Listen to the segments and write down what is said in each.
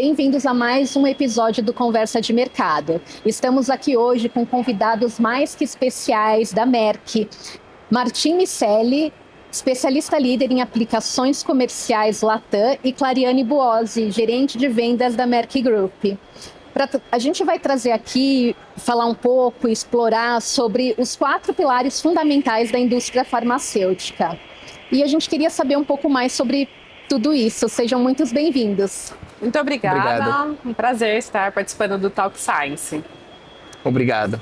bem-vindos a mais um episódio do Conversa de Mercado. Estamos aqui hoje com convidados mais que especiais da Merck. Martim Miceli, especialista líder em aplicações comerciais Latam, e Clariane Buozzi, gerente de vendas da Merck Group. A gente vai trazer aqui, falar um pouco, explorar sobre os 4 pilares fundamentais da indústria farmacêutica. E a gente queria saber um pouco mais sobre tudo isso. Sejam muito bem-vindos. Muito obrigada. Obrigado. Um prazer estar participando do Talk Science. Obrigado.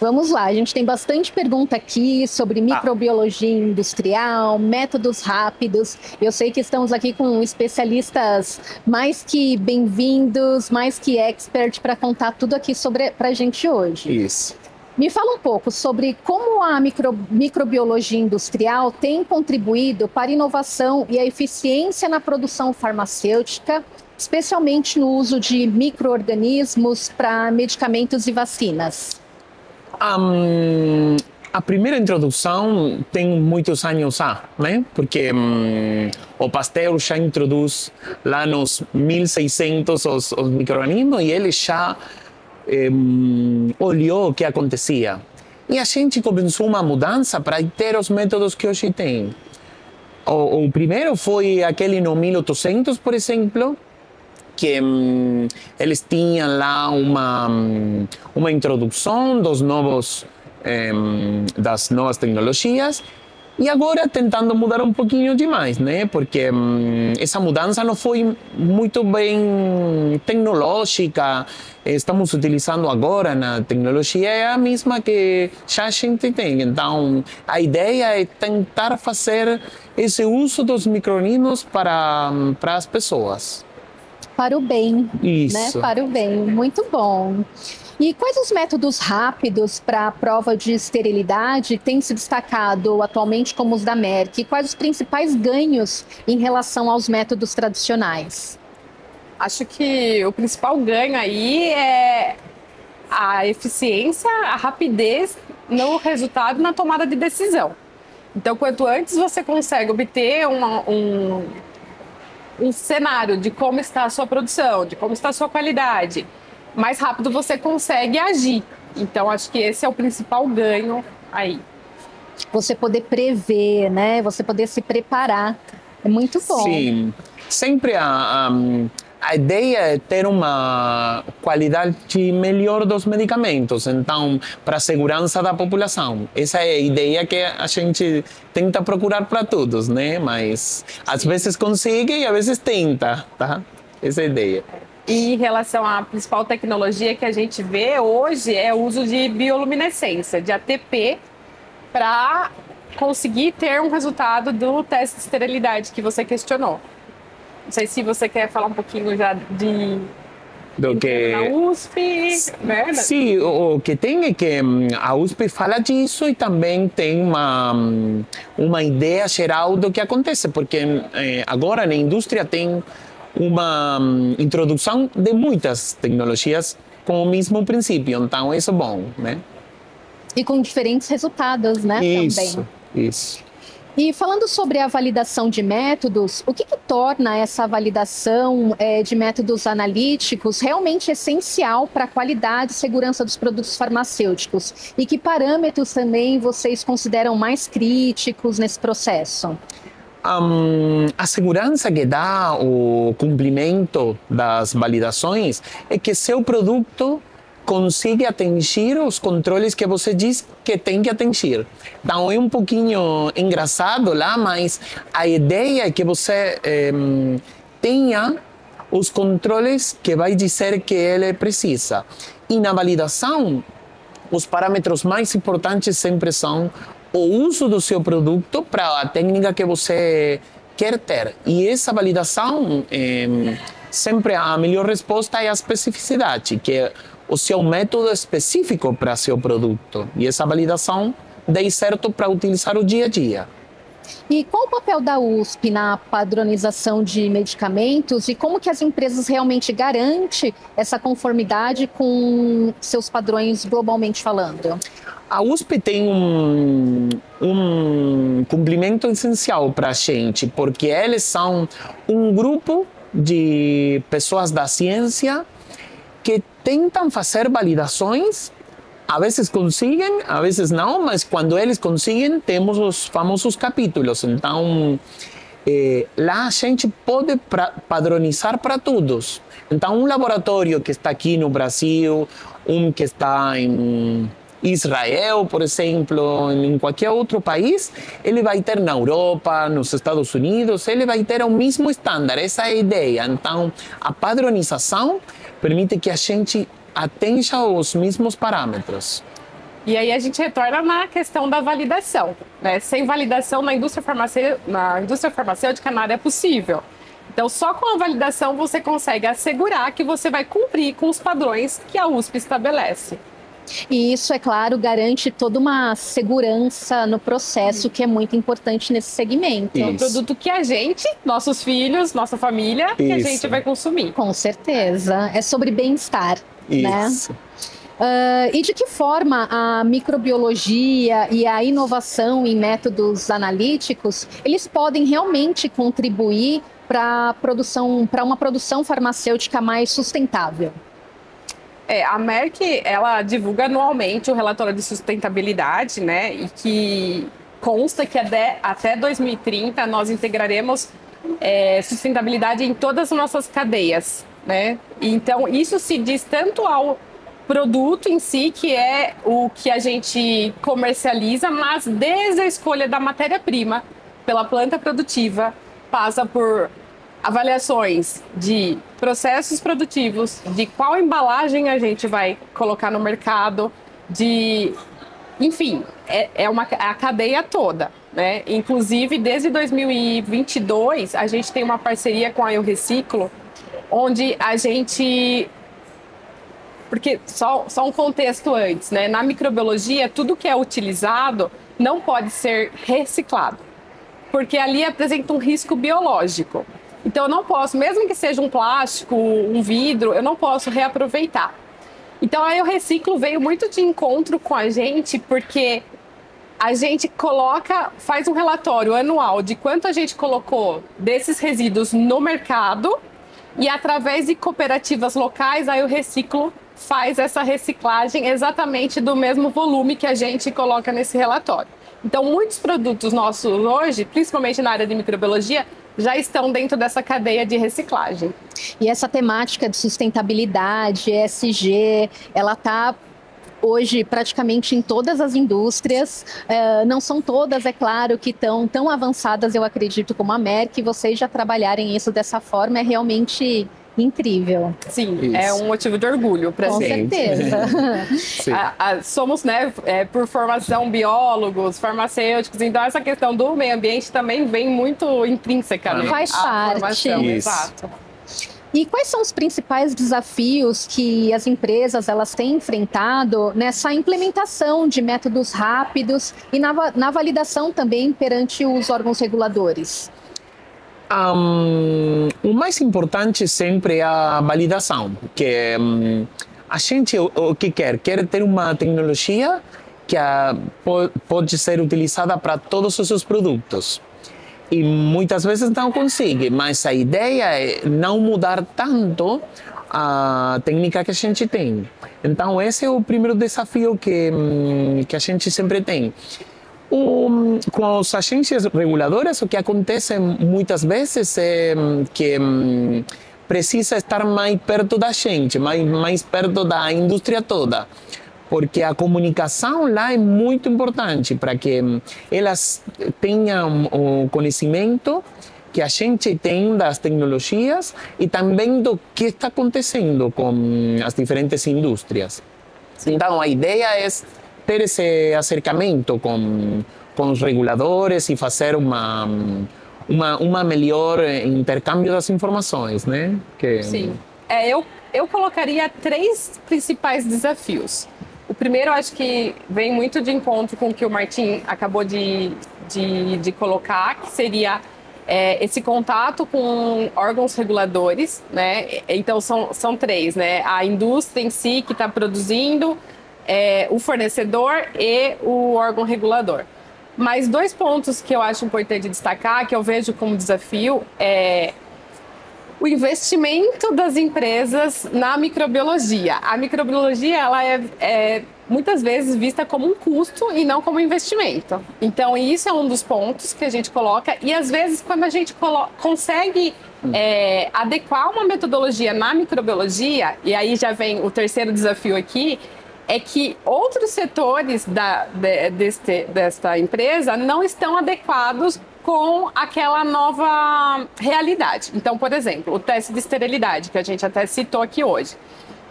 Vamos lá, a gente tem bastante pergunta aqui sobre microbiologia industrial, métodos rápidos. Eu sei que estamos aqui com especialistas mais que bem-vindos, mais que expert para contar tudo aqui para a gente hoje. Isso. Me fala um pouco sobre como a microbiologia industrial tem contribuído para a inovação e a eficiência na produção farmacêutica, especialmente no uso de micro-organismos para medicamentos e vacinas. A primeira introdução tem muitos anos já, né? Porque o Pasteur já introduz lá nos 1600 os micro-organismos e ele já olhou o que acontecia. E a gente começou uma mudança para ter os métodos que hoje tem. O primeiro foi aquele no 1800, por exemplo, que eles tinham lá uma introdução das novas tecnologias. E agora tentando mudar um pouquinho demais, né? Porque essa mudança não foi muito bem tecnológica. Estamos utilizando agora na tecnologia é a mesma que já a gente tem. Então, a ideia é tentar fazer esse uso dos micro-organismos para as pessoas. Para o bem, Isso. Né? Para o bem, muito bom. E quais os métodos rápidos para a prova de esterilidade têm se destacado atualmente como os da Merck? E quais os principais ganhos em relação aos métodos tradicionais? Acho que o principal ganho aí é a eficiência, a rapidez no resultado, na tomada de decisão. Então, quanto antes você consegue obter um cenário de como está a sua produção, de como está a sua qualidade, mais rápido você consegue agir. Então, acho que esse é o principal ganho aí. Você poder prever, né? Você poder se preparar. É muito bom. Sim. Sempre a ideia é ter uma qualidade melhor dos medicamentos, então, para a segurança da população. Essa é a ideia que a gente tenta procurar para todos, né? Mas às vezes consegue e às vezes tenta, tá? Essa é a ideia. E em relação à principal tecnologia que a gente vê hoje é o uso de bioluminescência, de ATP, para conseguir ter um resultado do teste de esterilidade que você questionou. Não sei se você quer falar um pouquinho já do que na USP, né? Sim, o que tem é que a USP fala disso e também tem uma ideia geral do que acontece, porque agora na indústria tem uma introdução de muitas tecnologias com o mesmo princípio, então isso é bom, né? E com diferentes resultados, né? Isso, também. Isso. E falando sobre a validação de métodos, o que torna essa validação de métodos analíticos realmente essencial para a qualidade e segurança dos produtos farmacêuticos? E que parâmetros também vocês consideram mais críticos nesse processo? A segurança que dá o cumprimento das validações é que seu produto consiga atingir os controles que você diz que tem que atingir. Então é um pouquinho engraçado lá, mas a ideia é que você tenha os controles que vai dizer que ele precisa. E na validação, os parâmetros mais importantes sempre são o uso do seu produto para a técnica que você quer ter. E essa validação, sempre a melhor resposta é a especificidade, que é o seu método específico para seu produto. E essa validação dê certo para utilizar o dia a dia. E qual o papel da USP na padronização de medicamentos e como que as empresas realmente garantem essa conformidade com seus padrões globalmente falando? A USP tem um cumprimento essencial para a gente, porque eles são um grupo de pessoas da ciência que tentam fazer validações. A vezes conseguem, a vezes não, mas quando eles conseguem, temos os famosos capítulos. Então, lá a gente pode padronizar para todos. Então, um laboratório que está aqui no Brasil, um que está em Israel, por exemplo, em qualquer outro país, ele vai ter na Europa, nos Estados Unidos, ele vai ter o mesmo estándar, essa é a ideia. Então, a padronização permite que a gente atinja os mesmos parâmetros. E aí a gente retorna na questão da validação, né? Sem validação na indústria farmacêutica nada é possível. Então, só com a validação você consegue assegurar que você vai cumprir com os padrões que a USP estabelece. E isso, é claro, garante toda uma segurança no processo, que é muito importante nesse segmento. É um produto que a gente, nossos filhos, nossa família, que a gente vai consumir. Com certeza. É sobre bem-estar, né? E de que forma a microbiologia e a inovação em métodos analíticos, eles podem realmente contribuir para uma produção farmacêutica mais sustentável? A Merck, ela divulga anualmente o relatório de sustentabilidade, né? E que consta que até 2030 nós integraremos sustentabilidade em todas as nossas cadeias, né? Então, isso se diz tanto ao produto em si, que é o que a gente comercializa, mas desde a escolha da matéria-prima pela planta produtiva, passa por avaliações de processos produtivos, de qual embalagem a gente vai colocar no mercado, enfim, a cadeia toda, né? Inclusive, desde 2022, a gente tem uma parceria com a Eu Reciclo, onde a gente... Porque só um contexto antes, né? Na microbiologia, tudo que é utilizado não pode ser reciclado, porque ali apresenta um risco biológico. Então, eu não posso, mesmo que seja um plástico, um vidro, eu não posso reaproveitar. Então, aí o Reciclo veio muito de encontro com a gente, porque a gente faz um relatório anual de quanto a gente colocou desses resíduos no mercado, e através de cooperativas locais, aí o Reciclo faz essa reciclagem exatamente do mesmo volume que a gente coloca nesse relatório. Então, muitos produtos nossos hoje, principalmente na área de microbiologia, já estão dentro dessa cadeia de reciclagem. E essa temática de sustentabilidade, ESG, ela está hoje praticamente em todas as indústrias. Não são todas, é claro, que estão tão avançadas, eu acredito, como a Merck. Vocês já trabalharem isso dessa forma é realmente incrível. Sim, isso. É um motivo de orgulho para a gente. Com certeza. Somos, né, por formação, biólogos, farmacêuticos, então essa questão do meio ambiente também vem muito intrínseca, né? Faz parte. Exato. E quais são os principais desafios que as empresas elas têm enfrentado nessa implementação de métodos rápidos e na validação também perante os órgãos reguladores? O mais importante sempre é a validação, que a gente o que quer ter uma tecnologia que pode ser utilizada para todos os seus produtos. E muitas vezes não consegue, mas a ideia é não mudar tanto a técnica que a gente tem. Então esse é o primeiro desafio que a gente sempre tem. Com as agências reguladoras, o que acontece muitas vezes é que precisa estar mais perto da gente, mais perto da indústria toda, porque a comunicação lá é muito importante para que elas tenham o conhecimento que a gente tem das tecnologias e também do que está acontecendo com as diferentes indústrias. Então, a ideia é ter esse acercamento com os reguladores e fazer uma melhor intercâmbio das informações, né? Sim. Eu colocaria 3 principais desafios. O primeiro, acho que vem muito de encontro com o que o Martim acabou de colocar, que seria esse contato com órgãos reguladores, né? Então, são 3, né? A indústria em si que está produzindo, o fornecedor e o órgão regulador. Mas 2 pontos que eu acho importante destacar, que eu vejo como desafio, O investimento das empresas na microbiologia. A microbiologia, ela é muitas vezes vista como um custo e não como investimento. Então, isso é um dos pontos que a gente coloca. E, às vezes, quando a gente consegue adequar uma metodologia na microbiologia, e aí já vem o terceiro desafio aqui, é que outros setores desta empresa não estão adequados com aquela nova realidade. Então, por exemplo, o teste de esterilidade, que a gente até citou aqui hoje.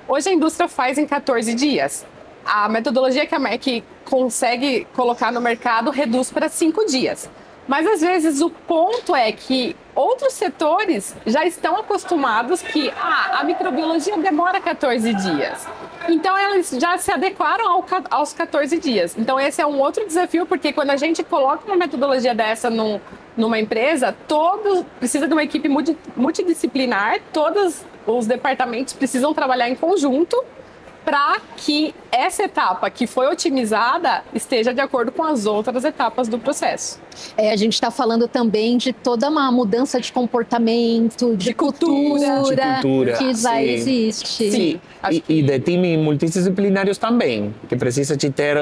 Hoje a indústria faz em 14 dias. A metodologia que a Merck consegue colocar no mercado reduz para 5 dias. Mas, às vezes, o ponto é que outros setores já estão acostumados que a microbiologia demora 14 dias. Então, eles já se adequaram aos 14 dias. Então, esse é um outro desafio, porque quando a gente coloca uma metodologia dessa numa empresa, precisa de uma equipe multidisciplinar, todos os departamentos precisam trabalhar em conjunto para que essa etapa que foi otimizada esteja de acordo com as outras etapas do processo. A gente está falando também de toda uma mudança de comportamento, de cultura que já existe. Sim, e de times multidisciplinários também, que precisa de ter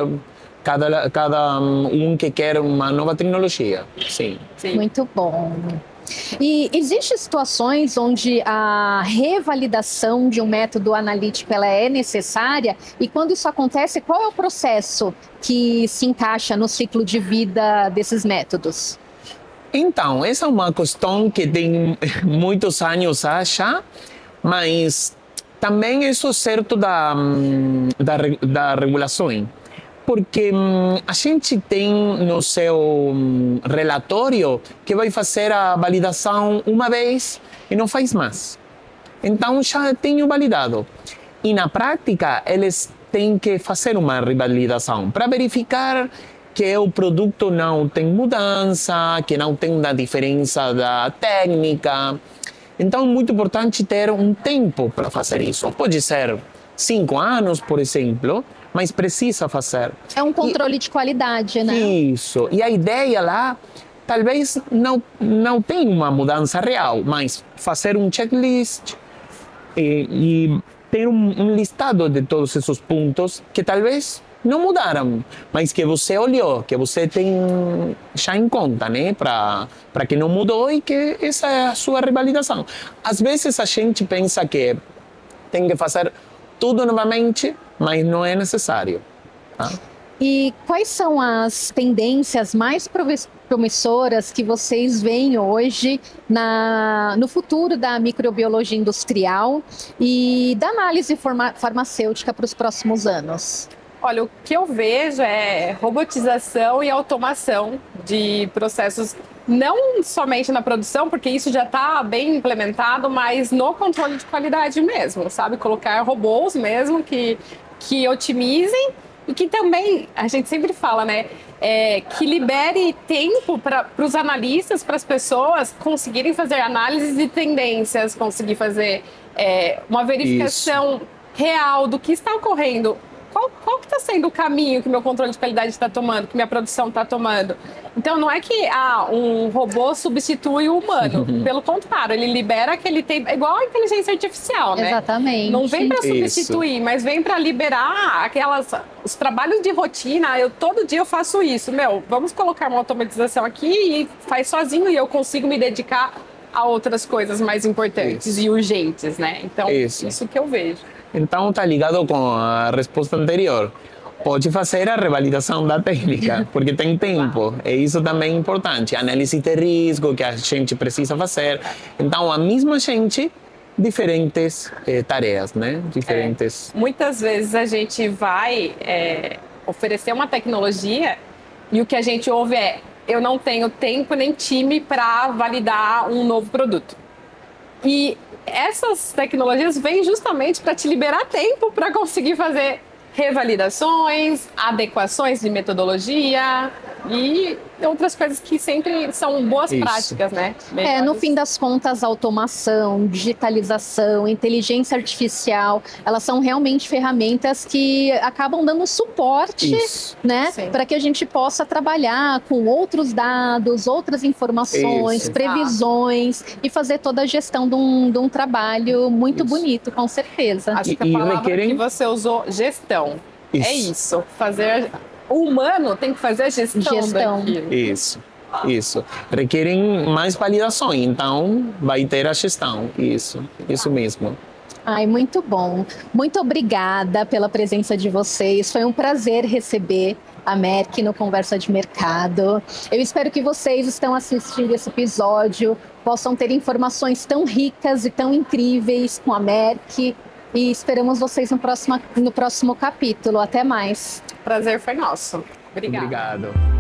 cada um que quer uma nova tecnologia. Sim. Muito bom. E existem situações onde a revalidação de um método analítico ela é necessária, e quando isso acontece, qual é o processo que se encaixa no ciclo de vida desses métodos? Então, essa é uma questão que tem muitos anos já, mas também isso é certo da regulação. Porque a gente tem no seu relatório que vai fazer a validação uma vez e não faz mais. Então já tenho validado. E na prática eles têm que fazer uma revalidação para verificar que o produto não tem mudança, que não tem uma diferença da técnica. Então é muito importante ter um tempo para fazer isso. Pode ser 5 anos, por exemplo, mas precisa fazer. É um controle de qualidade, né? Isso. E a ideia lá, talvez não tenha uma mudança real, mas fazer um checklist e ter um listado de todos esses pontos que talvez não mudaram, mas que você olhou, que você tem já em conta, né? Para que não mudou e que essa é a sua revalidação. Às vezes a gente pensa que tem que fazer tudo novamente, mas não é necessário. Tá? E quais são as tendências mais promissoras que vocês veem hoje no futuro da microbiologia industrial e da análise farmacêutica para os próximos anos? Olha, o que eu vejo é robotização e automação de processos, não somente na produção, porque isso já está bem implementado, mas no controle de qualidade mesmo, sabe? Colocar robôs mesmo que otimizem e que também, a gente sempre fala, né? Que libere tempo para os analistas, para as pessoas conseguirem fazer análises de tendências, conseguir fazer uma verificação real do que está ocorrendo. Qual que está sendo o caminho que meu controle de qualidade está tomando, que minha produção está tomando? Então, não é que um robô substitui o humano. Pelo contrário, ele libera aquele tempo, igual a inteligência artificial, né? Exatamente. Não vem para substituir, mas vem para liberar os trabalhos de rotina. Todo dia eu faço isso. Vamos colocar uma automatização aqui e faz sozinho e eu consigo me dedicar a outras coisas mais importantes e urgentes, né? Então, isso que eu vejo. Então, está ligado com a resposta anterior. Pode fazer a revalidação da técnica, porque tem tempo. E isso também é importante. Análise de risco que a gente precisa fazer. Então, a mesma gente, diferentes tarefas, né? Diferentes. Muitas vezes a gente vai oferecer uma tecnologia e o que a gente ouve é: eu não tenho tempo nem time para validar um novo produto. E essas tecnologias vêm justamente para te liberar tempo para conseguir fazer revalidações, adequações de metodologia e outras coisas que sempre são boas práticas, né? No fim das contas, automação, digitalização, inteligência artificial, elas são realmente ferramentas que acabam dando suporte, né? Para que a gente possa trabalhar com outros dados, outras informações, previsões e fazer toda a gestão de um trabalho muito bonito, com certeza. Acho que a palavra que você usou, gestão. É isso, fazer... O humano tem que fazer a gestão. Daquilo. Isso. Requerem mais validações, então vai ter a gestão. Isso mesmo. Ai, muito bom. Muito obrigada pela presença de vocês. Foi um prazer receber a Merck no Conversa de Mercado. Eu espero que vocês estão assistindo esse episódio possam ter informações tão ricas e tão incríveis com a Merck. E esperamos vocês no próximo capítulo. Até mais. Prazer foi nosso. Obrigada. Obrigado.